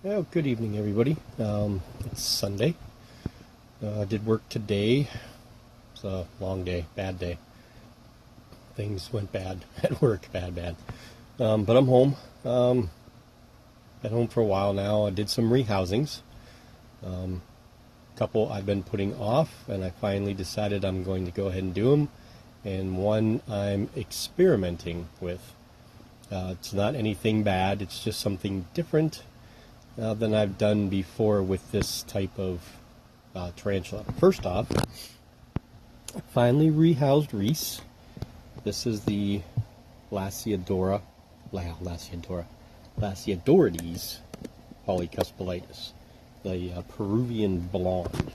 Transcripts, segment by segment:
Well, good evening, everybody. It's Sunday. I did work today. It's a long day, bad day. Things went bad at work, bad. But I'm home. Been home for a while now. I did some rehousings. Couple I've been putting off, and I finally decided I'm going to go ahead and do them. And one I'm experimenting with. It's not anything bad. It's just something different than I've done before with this type of tarantula. First off, I finally rehoused Reese. This is the Lasiodorides polycuspalitis, the Peruvian blonde.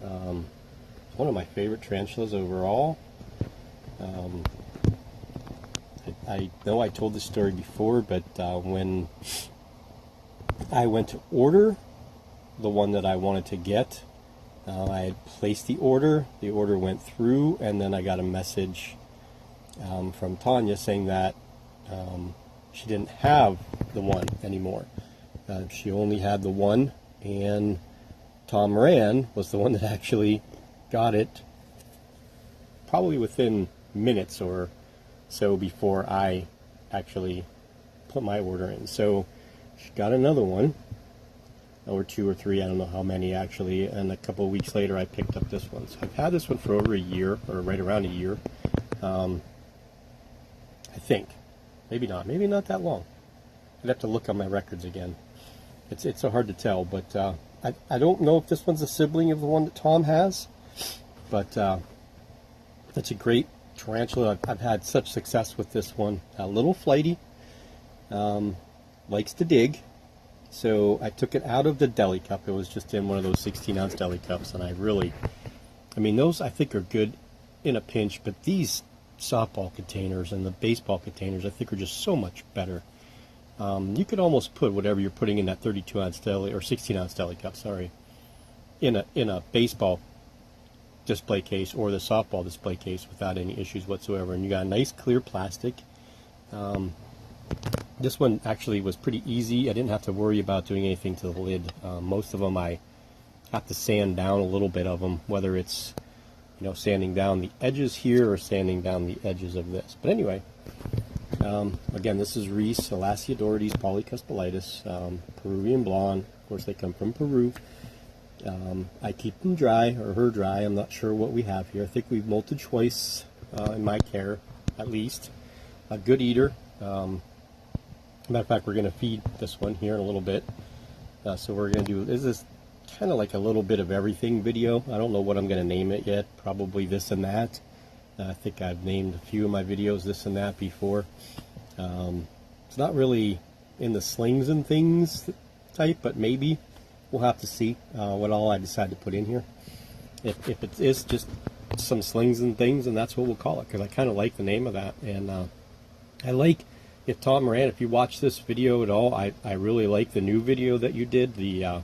It's one of my favorite tarantulas overall. I know I told this story before, but when I went to order the one that I wanted to get, I had placed the order went through, and then I got a message from Tanya saying that she didn't have the one anymore. She only had the one, and Tom Moran was the one that actually got it probably within minutes or so before I actually put my order in. So she got another one, or two or three, I don't know how many actually, and a couple of weeks later I picked up this one. So I've had this one for over a year, or right around a year. I think. Maybe not that long. I'd have to look on my records again. It's so hard to tell, but I don't know if this one's a sibling of the one that Tom has, but that's a great tarantula. I've had such success with this one. A little flighty, likes to dig. So I took it out of the deli cup. It was just in one of those 16-ounce deli cups, and I mean, those I think are good in a pinch, but these softball containers and the baseball containers I think are just so much better. You could almost put whatever you're putting in that 32-ounce deli or 16-ounce deli cup, sorry, in a baseball display case or the softball display case without any issues whatsoever. And you got a nice clear plastic. This one actually was pretty easy. I didn't have to worry about doing anything to the lid. Most of them I have to sand down a little bit of them, whether it's sanding down the edges here or sanding down the edges of this. But anyway, again, this is Reese, Lasiodorides polycuspalitis, Peruvian blonde. Of course, they come from Peru. I keep them dry, or her dry. I'm not sure what we have here. I think we've molted twice in my care, at least. A good eater. Matter of fact, we're going to feed this one here in a little bit. So we're going to do, this is kind of like a little bit of everything video. I don't know what I'm going to name it yet. Probably this and that. I think I've named a few of my videos this and that before. It's not really in the slings and things type, but maybe. We'll have to see what all I decide to put in here. If it is just some slings and things, and that's what we'll call it, because I kind of like the name of that. And I like, if Tom Moran, if you watch this video at all, I really like the new video that you did, the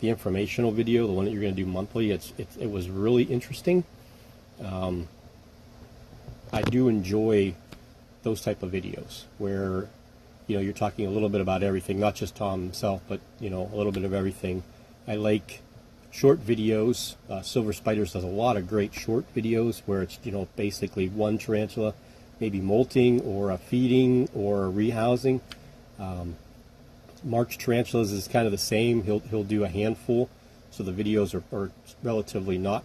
informational video, the one that you're going to do monthly. It was really interesting. I do enjoy those type of videos where you're talking a little bit about everything, not just Tom himself, but a little bit of everything. I like short videos. Silver Spiders does a lot of great short videos where it's basically one tarantula, maybe molting or a feeding or a rehousing. March Tarantulas is kind of the same. He'll do a handful, so the videos are relatively not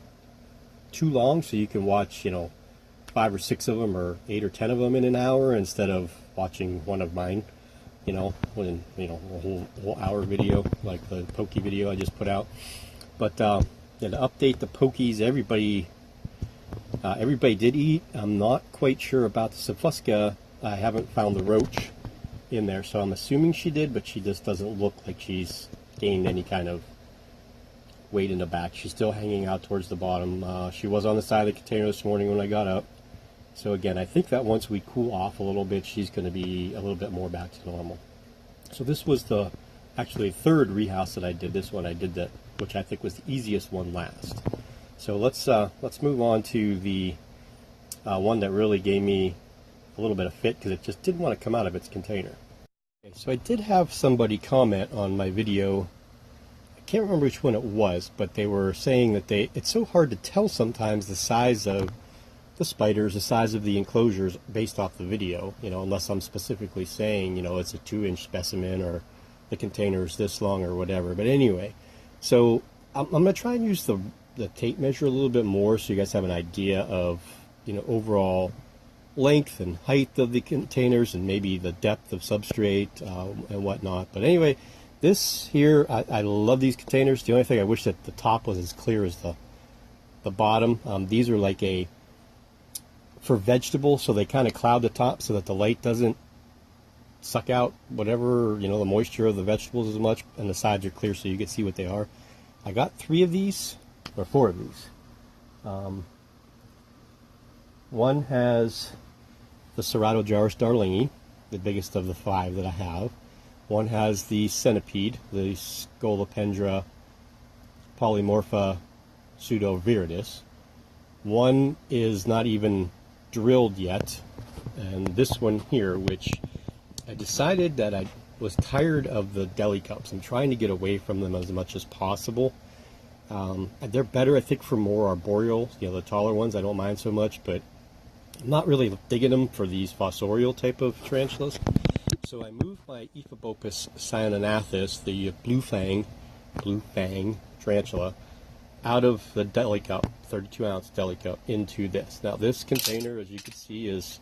too long, so you can watch 5 or 6 of them or 8 or 10 of them in an hour instead of watching one of mine, a whole hour video like the pokey video I just put out. But to update the pokies, everybody did eat. I'm not quite sure about the Cephusca. I haven't found the roach in there, so I'm assuming she did, but she just doesn't look like she's gained any kind of weight in the back. She's still hanging out towards the bottom. She was on the side of the container this morning when I got up. So again, I think that once we cool off a little bit, she's going to be a little bit more back to normal. So this was the actually third rehouse that I did. This one I did that, which I think was the easiest one last. So let's move on to the one that really gave me a little bit of fit because it just didn't want to come out of its container. Okay, so I did have somebody comment on my video. I can't remember which one it was, but they were saying that it's so hard to tell sometimes the size of the spiders, the size of the enclosures based off the video, unless I'm specifically saying, it's a 2-inch specimen or the container is this long or whatever. But anyway, so I'm going to try and use the tape measure a little bit more so you guys have an idea of, overall length and height of the containers and maybe the depth of substrate and whatnot. But anyway, this here, I love these containers. The only thing I wish that the top was as clear as the bottom. These are like for vegetables, so they kind of cloud the top so that the light doesn't suck out whatever, the moisture of the vegetables as much, and the sides are clear so you can see what they are. I got 3 of these, or 4 of these. One has the Ceratojaurus darlingi, the biggest of the 5 that I have. One has the centipede, the Scolopendra polymorpha pseudoviridis. One is not even drilled yet, and this one here, which I decided that I was tired of the deli cups. I'm trying to get away from them as much as possible. They're better, I think, for more arboreal, the taller ones. I don't mind so much, but I'm not really digging them for these fossorial type of tarantulas. So I moved my Ephebopus cyanognathus, the blue fang tarantula, out of the deli cup, 32-ounce deli cup, into this. Now this container, as you can see, is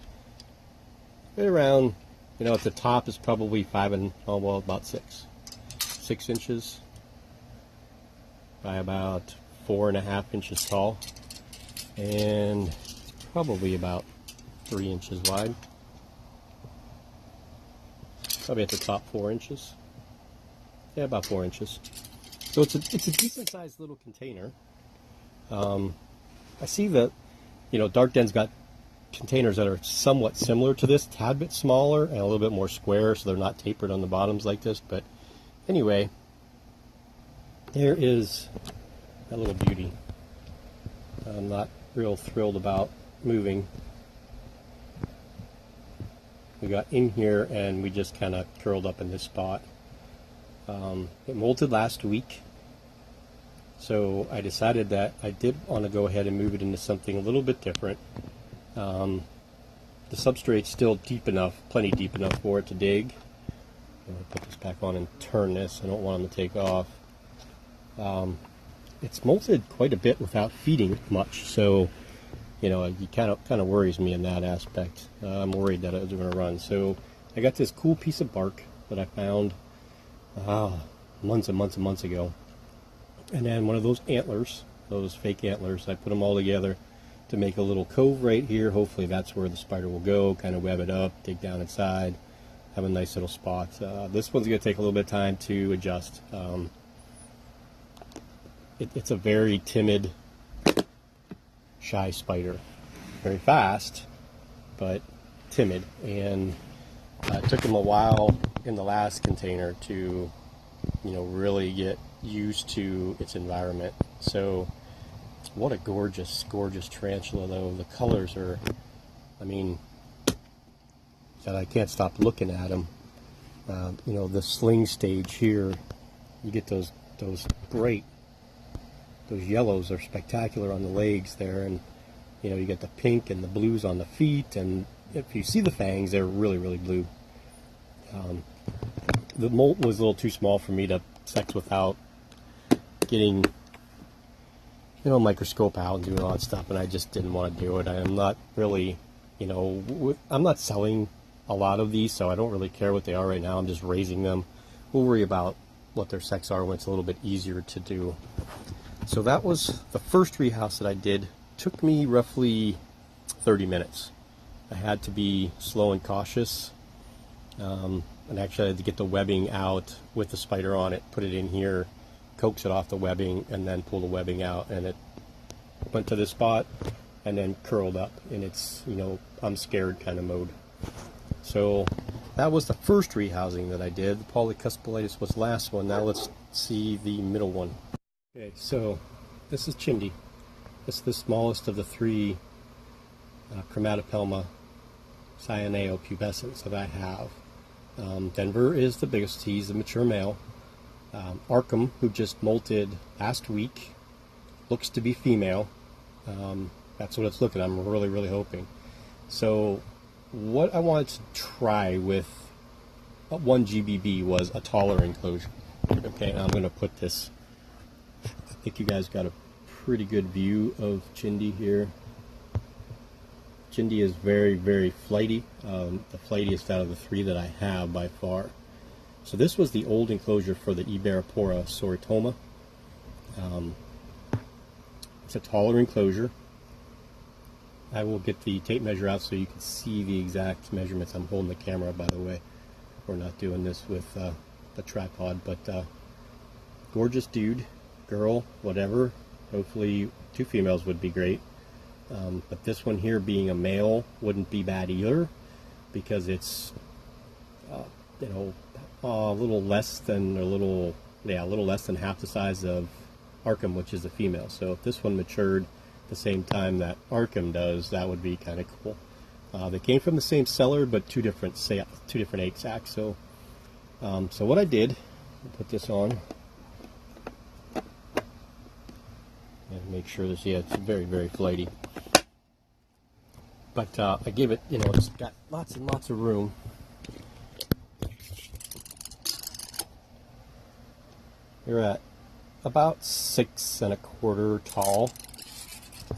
right around, at the top is probably about 6 inches by about 4.5 inches tall, and probably about 3 inches wide. Probably at the top 4 inches. Yeah, about 4 inches. So it's a decent sized little container. I see that, Dark Den's got containers that are somewhat similar to this, tad bit smaller and a little bit more square, so they're not tapered on the bottoms like this. But anyway, there is that little beauty. I'm not real thrilled about moving. We got in here and we just kind of curled up in this spot. It molted last week, so I decided that I did want to go ahead and move it into something a little bit different. The substrate's still deep enough, plenty deep enough for it to dig. I'm going to put this back on and turn this. I don't want them to take off. It's molted quite a bit without feeding much, so it kind of worries me in that aspect. I'm worried that it's going to run. So I got this cool piece of bark that I found months and months and months ago, and then one of those antlers, those fake antlers. I put them all together to make a little cove right here. Hopefully that's where the spider will go, kind of web it up, dig down inside, have a nice little spot. This one's going to take a little bit of time to adjust. It's a very timid, shy spider, very fast, but timid, and it took him a while in the last container to, really get used to its environment. So, what a gorgeous, gorgeous tarantula, though. The colors are, that I can't stop looking at them. The sling stage here, you get those bright, those yellows are spectacular on the legs there, and you get the pink and the blues on the feet, and if you see the fangs, they're really, really blue. The molt was a little too small for me to sex without getting, a microscope out and doing all that stuff, and I just didn't want to do it. I'm not really, I'm not selling a lot of these, so I don't really care what they are right now. I'm just raising them. We'll worry about what their sex are when it's a little bit easier to do. So that was the first rehouse that I did. Took me roughly 30 minutes. I had to be slow and cautious. And actually I had to get the webbing out with the spider on it, put it in here, coax it off the webbing, and then pull the webbing out. And it went to this spot and then curled up in its, I'm scared kind of mode. So that was the first rehousing that I did. The Polycuspulatus was the last one. Now let's see the middle one. Okay, so this is Chimney. This is the smallest of the 3 Chromatopelma cyaneo pubescens that I have. Denver is the biggest. He's a mature male. Arkham, who just molted last week, looks to be female. That's what it's looking. I'm really, really hoping. So what I wanted to try with one GBB was a taller enclosure. Okay, and I'm going to put this, I think you guys got a pretty good view of Chindi here. Chindi is very, very flighty. The flightiest out of the three that I have by far. So this was the old enclosure for the Iberipora soritoma. It's a taller enclosure. I will get the tape measure out so you can see the exact measurements. I'm holding the camera, by the way. We're not doing this with the tripod, but gorgeous dude, girl, whatever. Hopefully 2 females would be great. But this one here being a male wouldn't be bad either, because it's a little less than half the size of Arkham, which is a female. So if this one matured the same time that Arkham does, that would be kind of cool. They came from the same seller, but two different 8 sacks. So what I did, I'll put this on and make sure this. Yeah, it's very, very flighty. But I gave it, it's got lots and lots of room. You're at about 6 1/4 tall.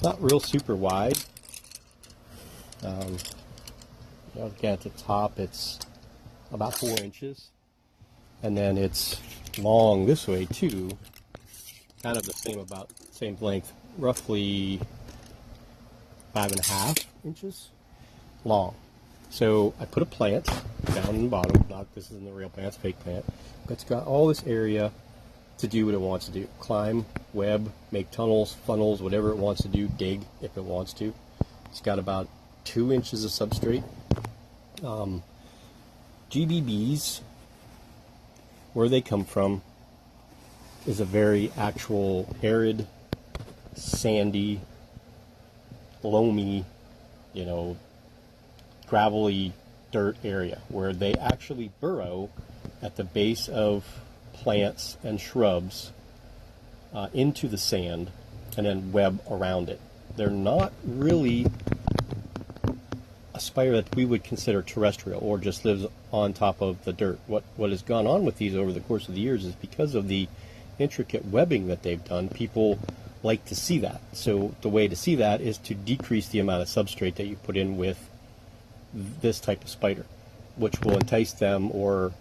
Not real super wide. Again, at the top it's about 4 inches, and then it's long this way too, kind of the same length, roughly 5.5 inches long. So I put a plant down in the bottom. This isn't the real plant, it's a fake plant. But it's got all this area to do what it wants to do. Climb, web, make tunnels, funnels, whatever it wants to do, dig if it wants to. It's got about 2 inches of substrate. GBBs, where they come from, is a very actual arid, sandy, loamy, gravelly dirt area where they actually burrow at the base of plants and shrubs into the sand and then web around it. They're not really a spider that we would consider terrestrial or just lives on top of the dirt. What has gone on with these over the course of the years is because of the intricate webbing that they've done, people like to see that. So the way to see that is to decrease the amount of substrate that you put in with this type of spider, which will entice them or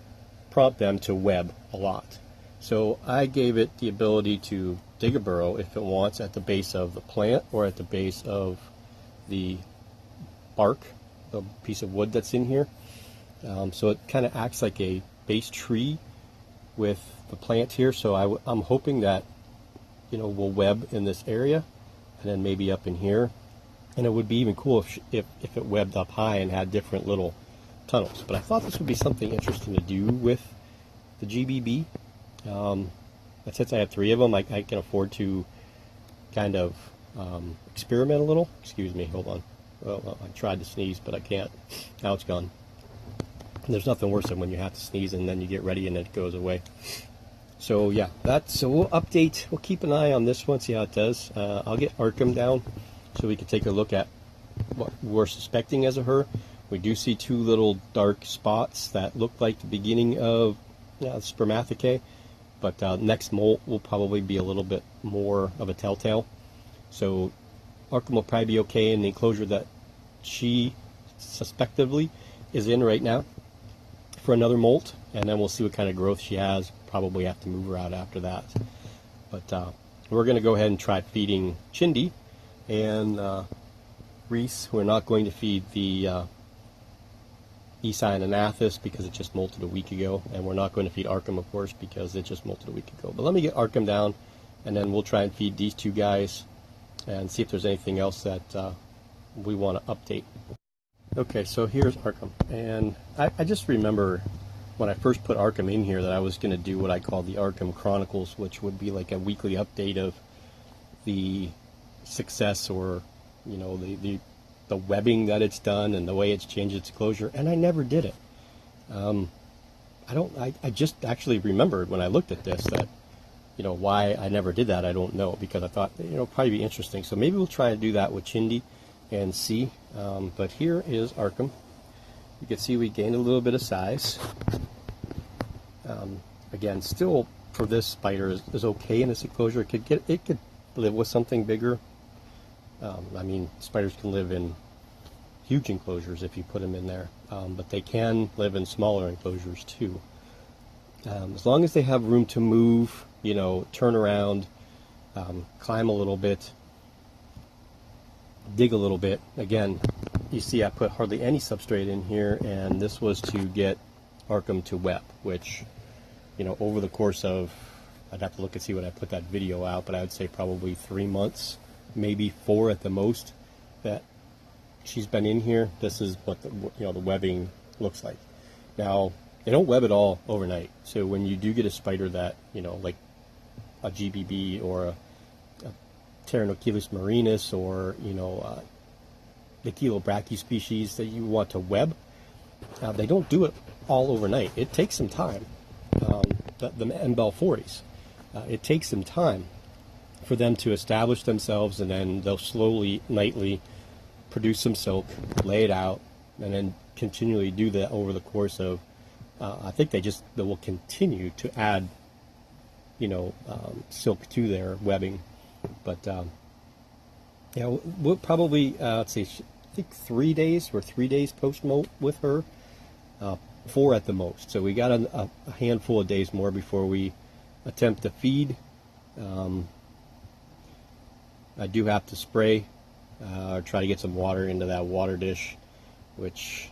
prompt them to web a lot. So I gave it the ability to dig a burrow if it wants at the base of the plant or at the base of the bark, the piece of wood that's in here. So it kind of acts like a base tree with the plant here. So I'm hoping that we'll web in this area and then maybe up in here. And it would be even cool if it webbed up high and had different little tunnels. But I thought this would be something interesting to do with the GBB. Since I have 3 of them, I can afford to kind of experiment a little. Excuse me, hold on. Well, I tried to sneeze, but I can't. Now it's gone. And there's nothing worse than when you have to sneeze and then you get ready and it goes away. So yeah, so we'll update. We'll keep an eye on this one, see how it does. I'll get Arkham down so we can take a look at what we're suspecting as a her. We do see 2 little dark spots that look like the beginning of spermathecae, but next molt will probably be a little bit more of a telltale. So Arkham will probably be okay in the enclosure that she suspectively is in right now for another molt, and then we'll see what kind of growth she has. Probably have to move her out after that. But we're going to go ahead and try feeding Chindi and Reese. We're not going to feed the Esai and Anathis because it just molted a week ago, and we're not going to feed Arkham, of course, because it just molted a week ago. But let me get Arkham down, and then we'll try and feed these 2 guys and see if there's anything else that we want to update. Okay, so here's Arkham, and I just remember when I first put Arkham in here that I was going to do what I call the Arkham Chronicles, which would be like a weekly update of the success or the webbing that it's done and the way it's changed its closure, and I never did it. I just actually remembered when I looked at this that, why I never did that, I don't know, because I thought, probably be interesting. So maybe we'll try to do that with Chindi and see. But here is Arkham. You can see we gained a little bit of size. Again, still for this spider is okay in this enclosure. It could live with something bigger. I mean, spiders can live in huge enclosures if you put them in there, but they can live in smaller enclosures too. As long as they have room to move, turn around, climb a little bit, dig a little bit. Again, you see I put hardly any substrate in here, and this was to get Arkham to web, which, over the course of, I'd have to look and see when I put that video out, but I would say probably 3 months, maybe 4 at the most, that she's been in here. This is what the webbing looks like. Now, they don't web at all overnight. So when you do get a spider that, like a GBB or a tarantulas marinus or, the Chilobrachy species that you want to web, they don't do it all overnight. It takes some time. The MBL 40s, it takes some time for them to establish themselves, and then they'll slowly, nightly produce some silk, lay it out, and then continually do that over the course of, I think they will continue to add, silk to their webbing. But, we'll probably, let's see, I think 3 days, we're 3 days post-molt with her, 4 at the most. So we got a handful of days more before we attempt to feed. I do have to spray or try to get some water into that water dish, which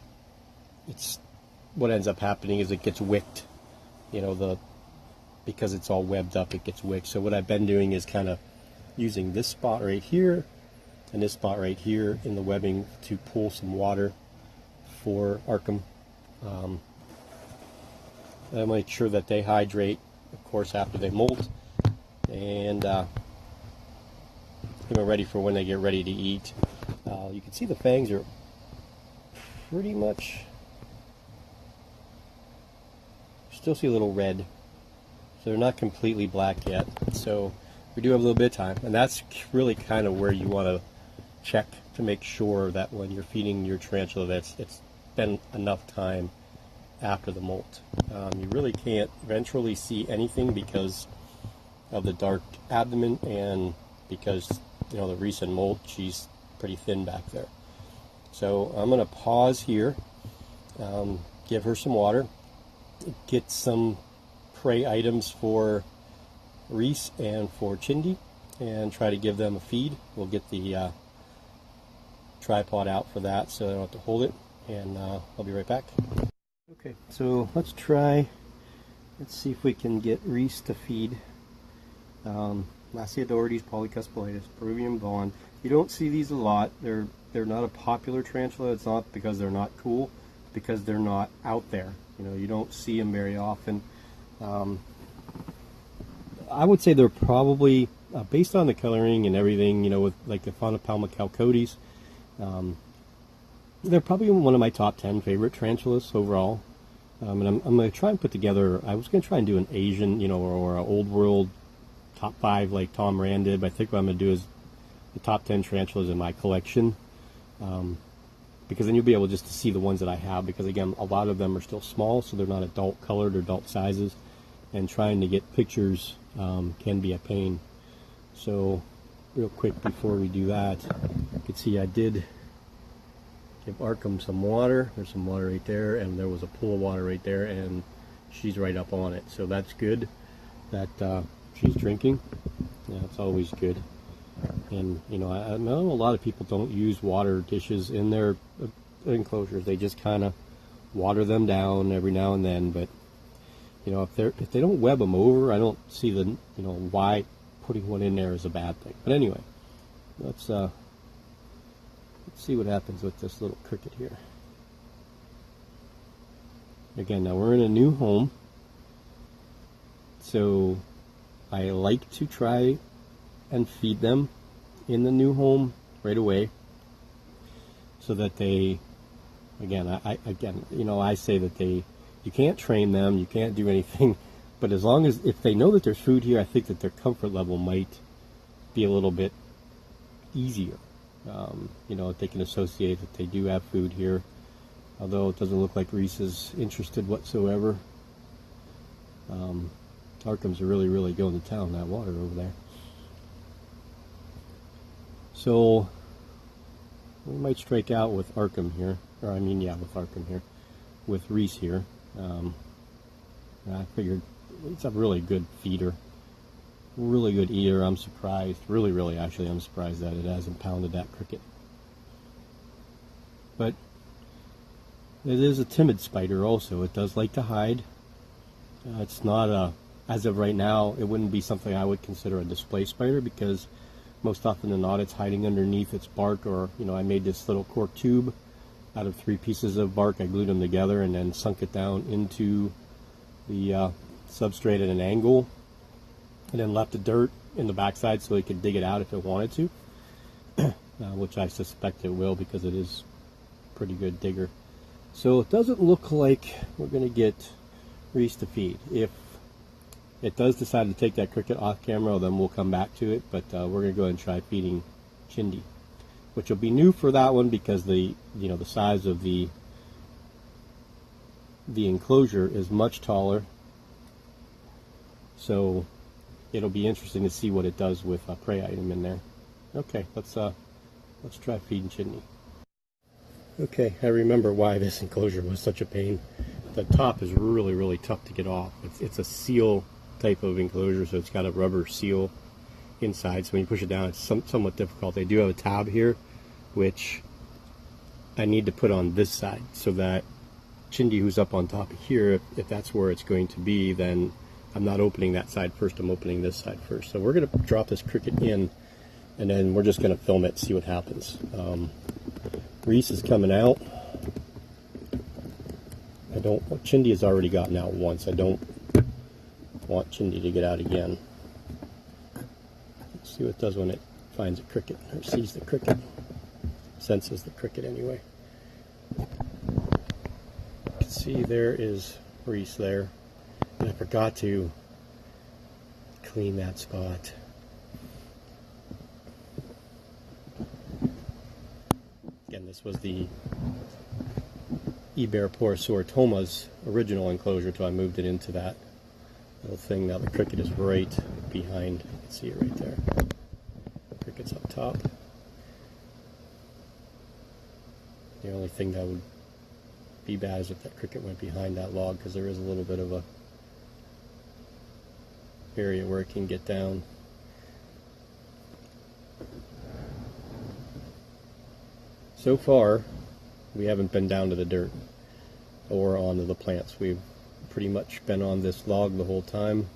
what ends up happening is it gets wicked. Because it's all webbed up, it gets wicked. So what I've been doing is kind of using this spot right here and this spot right here in the webbing to pull some water for Arkham. I make sure that they hydrate, of course, after they molt, and get them ready for when they get ready to eat. You can see the fangs are pretty much, still see a little red, so they're not completely black yet. So we do have a little bit of time, and that's really kind of where you want to check to make sure that when you're feeding your tarantula that it's been enough time after the molt. You really can't ventrally see anything because of the dark abdomen, and because the recent molt, she's pretty thin back there. So I'm going to pause here, give her some water, get some prey items for Reese and for Chindi, and try to give them a feed. We'll get the tripod out for that so they don't have to hold it, and I'll be right back. Okay, so let's see if we can get Reese to feed. Lasiodorides, polycuspulatus, Peruvian Vaughn. You don't see these a lot. They're not a popular tarantula. It's not because they're not cool, because they're not out there. You don't see them very often. I would say they're probably, based on the coloring and everything, with like the Phonopalma calcodes, they're probably one of my top 10 favorite tarantulas overall. And I'm going to try and put together, I was going to try and do an Asian, or an old world top 5 like Tom Rand did, but I think what I'm going to do is the top 10 tarantulas in my collection, because then you'll be able just to see the ones that I have, because again, a lot of them are still small, so they're not adult colored or adult sizes, and trying to get pictures can be a pain. So real quick before we do that, you can see I did give Arkham some water. There's some water right there, and there was a pool of water right there, and she's right up on it. So that's good that she's drinking. Yeah, it's always good. And I know a lot of people don't use water dishes in their enclosures. They just kind of water them down every now and then. But if they don't web them over, I don't see the why putting one in there is a bad thing. But anyway, let's see what happens with this little cricket here. Again, now we're in a new home, so I like to try and feed them in the new home right away, so that they, again, I say that you You can't train them, you can't do anything, but as long as, if they know that there's food here, I think that their comfort level might be a little bit easier. You know, if they can associate that they do have food here, although it doesn't look like Reese is interested whatsoever. Arkhams are really going to town, that water over there. So we might strike out with Arkham here, or I mean, yeah, with Arkham here, with Reese here. I figured it's a really good feeder, really good eater. I'm surprised, really actually, I'm surprised that it hasn't pounded that cricket. But it is a timid spider also. It does like to hide. It's not a, as of right now, it wouldn't be something I would consider a display spider, because most often than not it's hiding underneath its bark, or, you know, I made this little cork tube out of 3 pieces of bark. I glued them together and then sunk it down into the substrate at an angle, and then left the dirt in the backside so it could dig it out if it wanted to, which I suspect it will, because it is a pretty good digger. So it doesn't look like we're going to get Reese to feed. If it does decide to take that cricket off camera, then we'll come back to it, but we're going to go ahead and try feeding Chindi, which will be new for that one, because the size of the enclosure is much taller, so it'll be interesting to see what it does with a prey item in there. Okay, let's try feeding Chindi. Okay, I remember why this enclosure was such a pain. The top is really tough to get off. It's a seal type of enclosure, so it's got a rubber seal inside, so when you push it down, it's somewhat difficult. They do have a tab here, which I need to put on this side, so that Chindi, who's up on top of here, if that's where it's going to be, then I'm not opening that side first, I'm opening this side first. So we're going to drop this cricket in, and then we're just going to film it, see what happens. Reese is coming out. Chindi has already gotten out once. I don't want Chindi to get out again. Let's see what it does when it finds a cricket, or sees the cricket, senses the cricket anyway. You can see there is Reese there, and I forgot to clean that spot. Again, this was the Eberoporosauratoma's original enclosure until I moved it into that little thing. Now the cricket is right behind. You can see it right there. Cricket's up top. The only thing that would be bad is if that cricket went behind that log, because there is a little bit of a area where it can get down. So far, we haven't been down to the dirt or onto the plants. We've pretty much been on this log the whole time.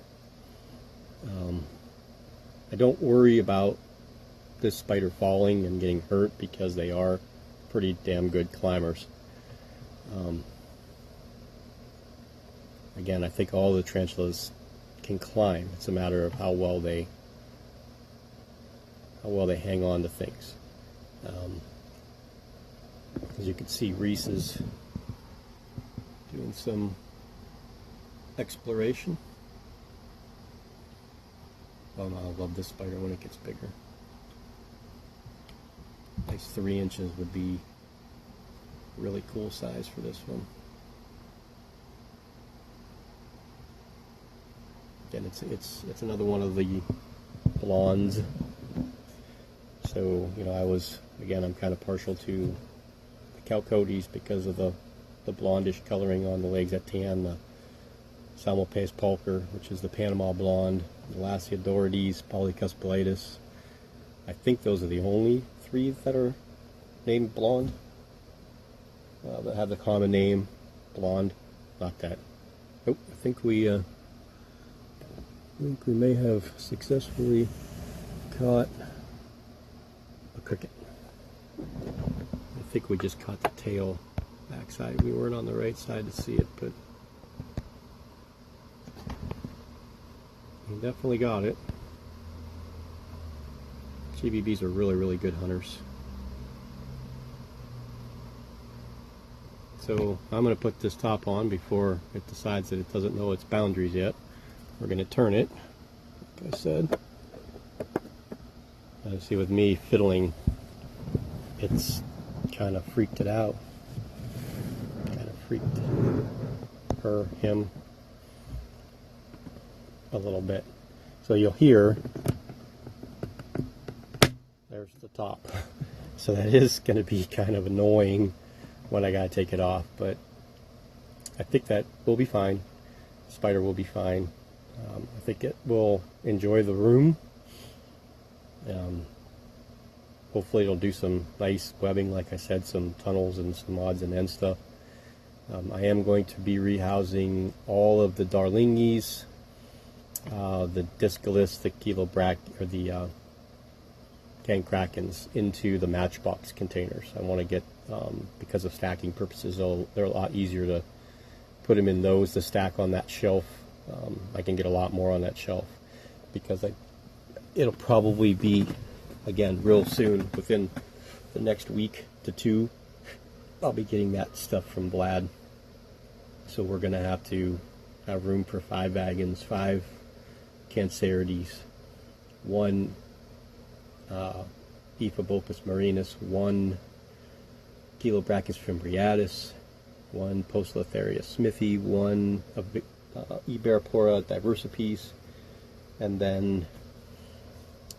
I don't worry about this spider falling and getting hurt, because they are pretty damn good climbers. Again, I think all the tarantulas can climb. It's a matter of how well they hang on to things. As you can see, Reese is doing some exploration. Oh no, I love this spider when it gets bigger. Nice 3 inches would be really cool size for this one. Again, it's another one of the blondes. So, you know, I'm kind of partial to the Chalcodes because of the blondish coloring on the legs, that tan, the Salmopaeus pulcher, which is the Panama blonde, the Lasiodorides, Polycuspulatus. I think those are the only 3 that are named blonde, that have the common name blonde. Not that. Oh, I think we may have successfully caught a cricket. I think we just caught the tail backside. We weren't on the right side to see it, but we definitely got it. GBBs are really good hunters. So I'm going to put this top on before it decides that it doesn't know its boundaries yet. We're going to turn it, like I said. See, with me fiddling, it's kind of freaked it out. Kind of freaked him a little bit. So you'll hear, there's the top. So that is going to be kind of annoying when I got to take it off, but I think that will be fine. Spider will be fine. I think it will enjoy the room. Hopefully it'll do some nice webbing, like I said, some tunnels and some odds and ends stuff. I am going to be rehousing all of the Darlingis, the Discalus, the Kilobrac, or the Cancrakens into the Matchbox containers. I want to get, because of stacking purposes, they're a lot easier to put them in those to stack on that shelf. I can get a lot more on that shelf because it'll probably be, again, real soon, within the next week to two, I'll be getting that stuff from Vlad. So we're going to have room for 5 wagons, 5 Cancerides, 1 Ephebopus marinus, 1 Chilobrachys fimbriatus, 1 Poecilotheria smithi, 1 Iberpora diversipes, and then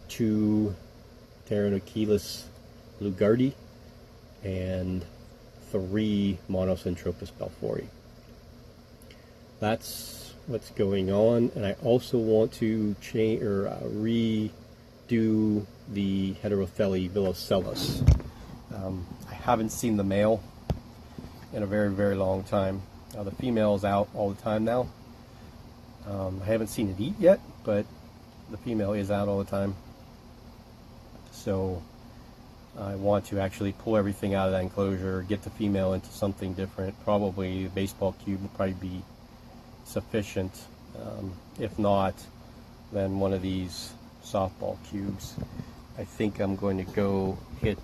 2 Tarantulas lugardi, and 3 Monocentropas belfori. That's what's going on, and I also want to change or redo the Heterothele villocellus. I haven't seen the male in a very, very long time. The female is out all the time now. I haven't seen it eat yet, but the female is out all the time. So I want to actually pull everything out of that enclosure, get the female into something different. Probably the baseball cube will probably be sufficient. If not, then one of these softball cubes. I think I'm going to go hit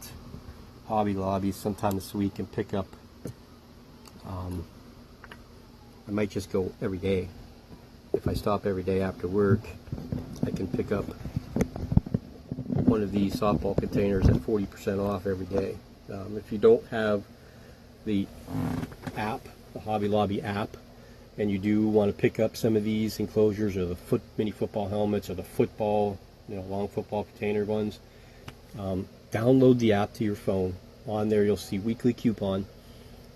Hobby Lobby sometime this week and pick up, I might just go every day. If I stop every day after work, I can pick up one of these softball containers at 40% off every day. If you don't have the app, the Hobby Lobby app, and you do want to pick up some of these enclosures or the mini football helmets or the football, long football container ones, download the app to your phone. On there you'll see weekly coupon,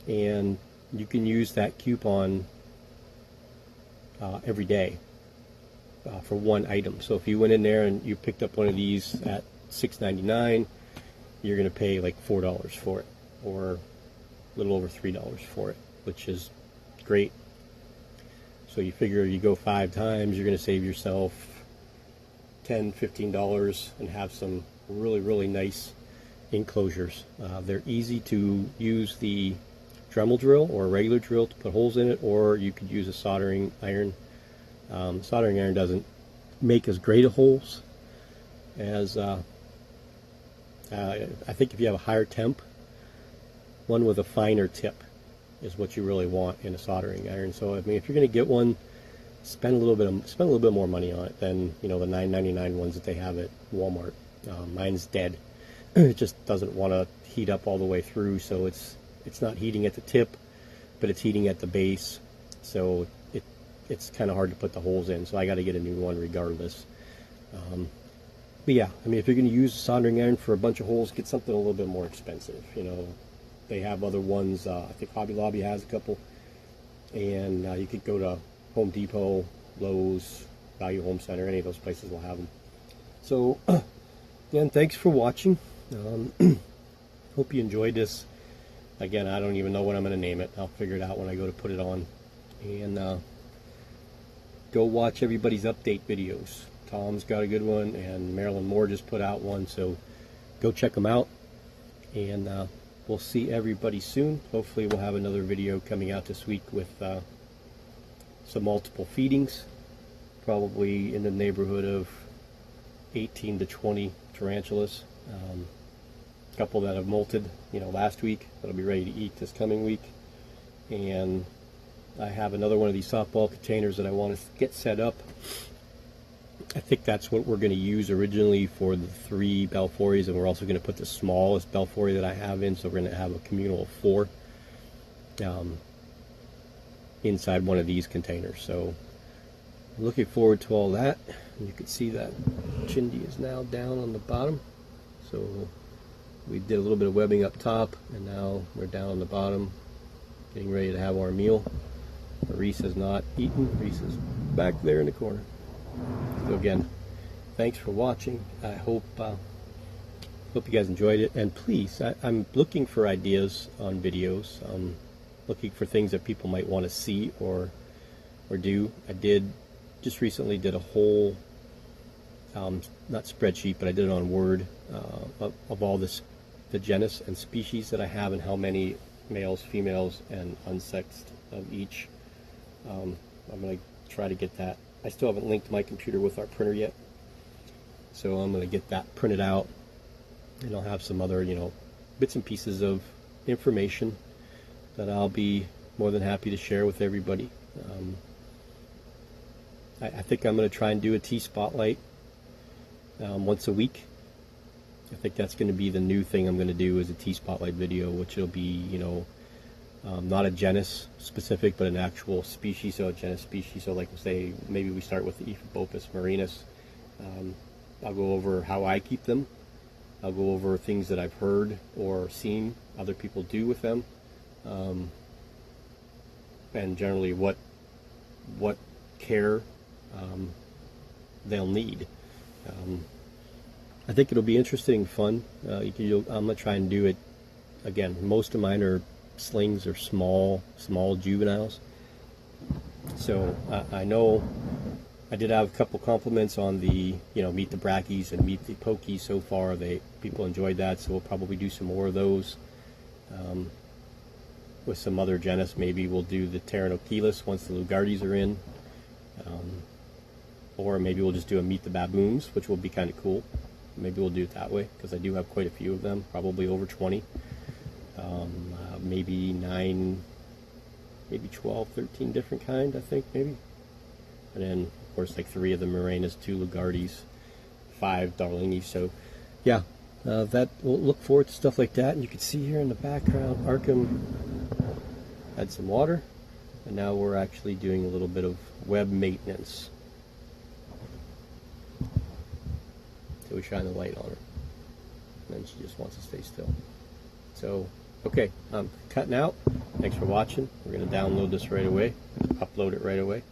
and you can use that coupon every day for one item. So if you went in there and you picked up one of these at $6.99, you're going to pay like $4 for it, or a little over $3 for it, which is great. So you figure you go 5 times, you're going to save yourself $10, $15 and have some really, really nice enclosures. They're easy to use, the Dremel drill or a regular drill to put holes in it, or you could use a soldering iron. Soldering iron doesn't make as great of holes as I think if you have a higher temp, one with a finer tip is what you really want in a soldering iron. So I mean, if you're going to get one, spend a little bit more money on it than the $9.99 ones that they have at Walmart. Mine's dead. It just doesn't want to heat up all the way through, so it's not heating at the tip, but it's heating at the base. So it's kind of hard to put the holes in. So I got to get a new one regardless. But yeah, I mean, if you're going to use a soldering iron for a bunch of holes, get something a little bit more expensive. They have other ones. I think Hobby Lobby has a couple, and you could go to Home Depot, Lowe's, Value Home Center. Any of those places will have them. So again, thanks for watching. Hope you enjoyed this. Again, I don't even know what I'm going to name it. I'll figure it out when I go to put it on. And go watch everybody's update videos. Tom's got a good one, and Marilyn Moore just put out one, so go check them out. And we'll see everybody soon. Hopefully we'll have another video coming out this week with some multiple feedings, probably in the neighborhood of 18 to 20 tarantulas. A couple that have molted last week that'll be ready to eat this coming week, and I have another one of these softball containers that I want to get set up. I think that's what we're going to use originally for the 3 Belfories, and we're also going to put the smallest Belfory that I have in, so we're going to have a communal of 4 inside one of these containers. So I'm looking forward to all that. You can see that Chindi is now down on the bottom. So we did a little bit of webbing up top, and now we're down on the bottom, getting ready to have our meal. Reese has not eaten. Reese is back there in the corner. So again, thanks for watching. I hope you guys enjoyed it. And please, I'm looking for ideas on videos. Looking for things that people might want to see or do. I just recently did a whole, not spreadsheet, but I did it on Word of all the genus and species that I have and how many males, females, and unsexed of each. I'm going to try to get that. I still haven't linked my computer with our printer yet, so I'm going to get that printed out, and I'll have some other, bits and pieces of information that I'll be more than happy to share with everybody. I think I'm going to try and do a tea spotlight once a week. I think that's going to be the new thing I'm going to do, is a tea spotlight video, which will be, not a genus specific, but an actual species, so a genus species. So like say, maybe we start with the Ephebopus marinus. I'll go over how I keep them. I'll go over things that I've heard or seen other people do with them, and generally what care they'll need. I think it'll be interesting and fun. I'm going to try and do it. Again, most of mine are slings or small juveniles. So I know I did have a couple compliments on the meet the brackies and meet the pokies so far. People enjoyed that, so we'll probably do some more of those. With some other genus, maybe we'll do the tarantulas once the Lugardis are in, or maybe we'll just do a meet the baboons, which will be kind of cool. Maybe we'll do it that way, because I do have quite a few of them, probably over 20. Maybe 9, maybe 12, 13 different kind, I think, maybe. And then, of course, like 3 of the Morenas, 2 Lugardis, 5 Darlingis. So, yeah, we'll look forward to stuff like that. And you can see here in the background, Arkham had some water, and now we're actually doing a little bit of web maintenance. So we shine the light on her, and then she just wants to stay still. So, okay, I'm cutting out. Thanks for watching. We're going to download this right away, upload it right away.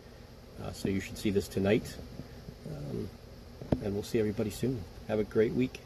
So you should see this tonight, and we'll see everybody soon. Have a great week.